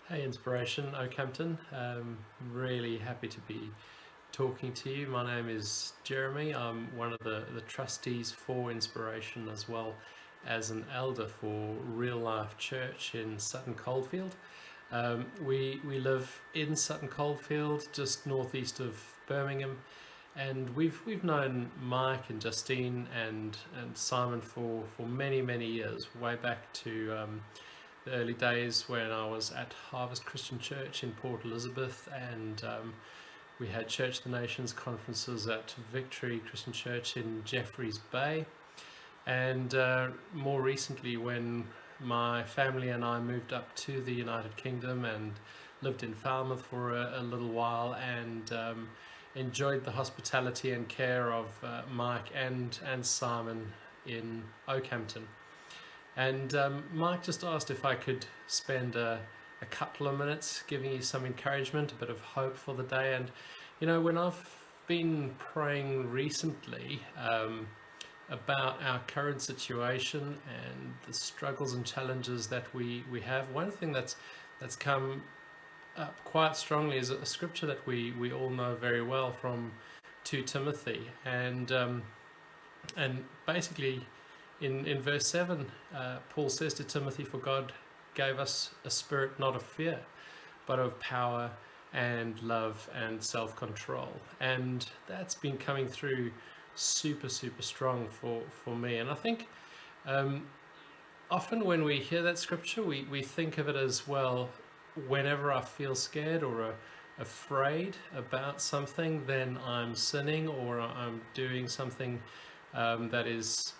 Hey, Inspiration, Oakhampton. Really happy to be talking to you. My name is Jeremy. I'm one of the trustees for Inspiration as well as an elder for Real Life Church in Sutton Coldfield. We live in Sutton Coldfield, just northeast of Birmingham, and we've known Mike and Justine and Simon for many years, way back to the early days when I was at Harvest Christian Church in Port Elizabeth, and we had Church of the Nations conferences at Victory Christian Church in Jeffreys Bay, and more recently when my family and I moved up to the United Kingdom and lived in Falmouth for a little while, and enjoyed the hospitality and care of Mike and Simon in Oakhampton. And Mike just asked if I could spend a couple of minutes giving you some encouragement, a bit of hope for the day. And when I've been praying recently about our current situation and the struggles and challenges that we have, one thing that's come up quite strongly is a scripture that we all know very well from 2 Timothy, and basically in verse 7, Paul says to Timothy, "For God gave us a spirit not of fear, but of power and love and self-control." And that's been coming through super strong for me. And I think often when we hear that scripture, we think of it as, well, whenever I feel scared or afraid about something, then I'm sinning or I'm doing something that is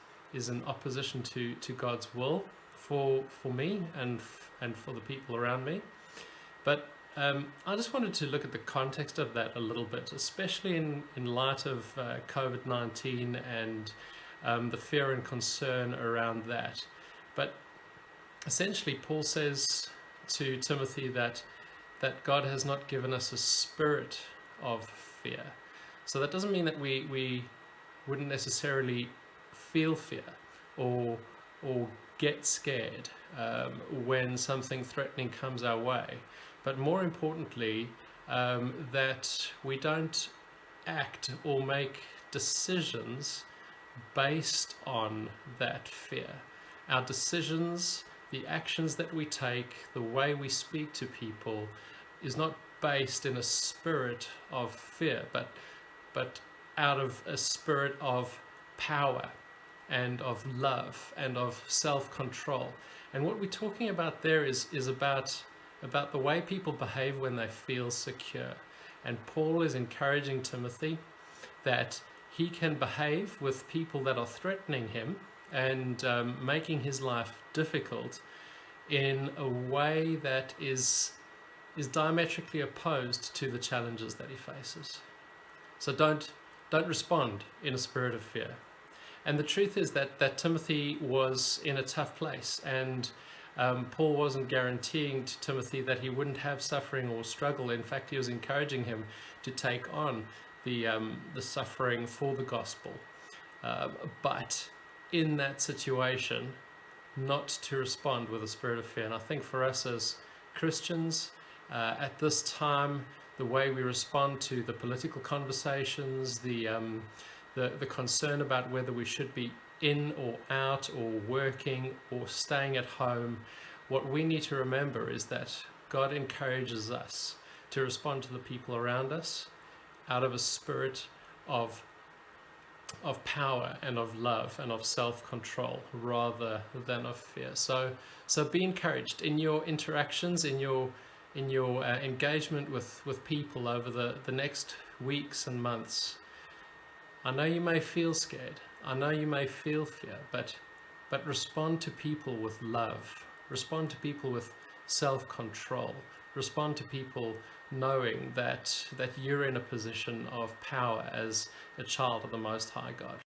in opposition to God's will for me and for the people around me. But I just wanted to look at the context of that a little bit, especially in light of COVID-19 and the fear and concern around that. But essentially, Paul says to Timothy that God has not given us a spirit of fear. So that doesn't mean that we wouldn't necessarily feel fear or get scared when something threatening comes our way, but more importantly, that we don't act or make decisions based on that fear. Our decisions, the actions that we take, the way we speak to people is not based in a spirit of fear, but out of a spirit of power and of love and of self-control. And what we're talking about there is about the way people behave when they feel secure. And Paul is encouraging Timothy that he can behave with people that are threatening him and making his life difficult in a way that is diametrically opposed to the challenges that he faces. So don't respond in a spirit of fear. And the truth is that Timothy was in a tough place, and Paul wasn't guaranteeing to Timothy that he wouldn't have suffering or struggle. In fact, he was encouraging him to take on the suffering for the gospel. But in that situation, not to respond with a spirit of fear. And I think for us as Christians, at this time, the way we respond to the political conversations, the concern about whether we should be in or out or working or staying at home, what we need to remember is that God encourages us to respond to the people around us out of a spirit of power and of love and of self-control rather than of fear. So be encouraged in your interactions, in your engagement with people over the next weeks and months. I know you may feel scared. I know you may feel fear, but respond to people with love. Respond to people with self-control. Respond to people knowing that you're in a position of power as a child of the Most High God.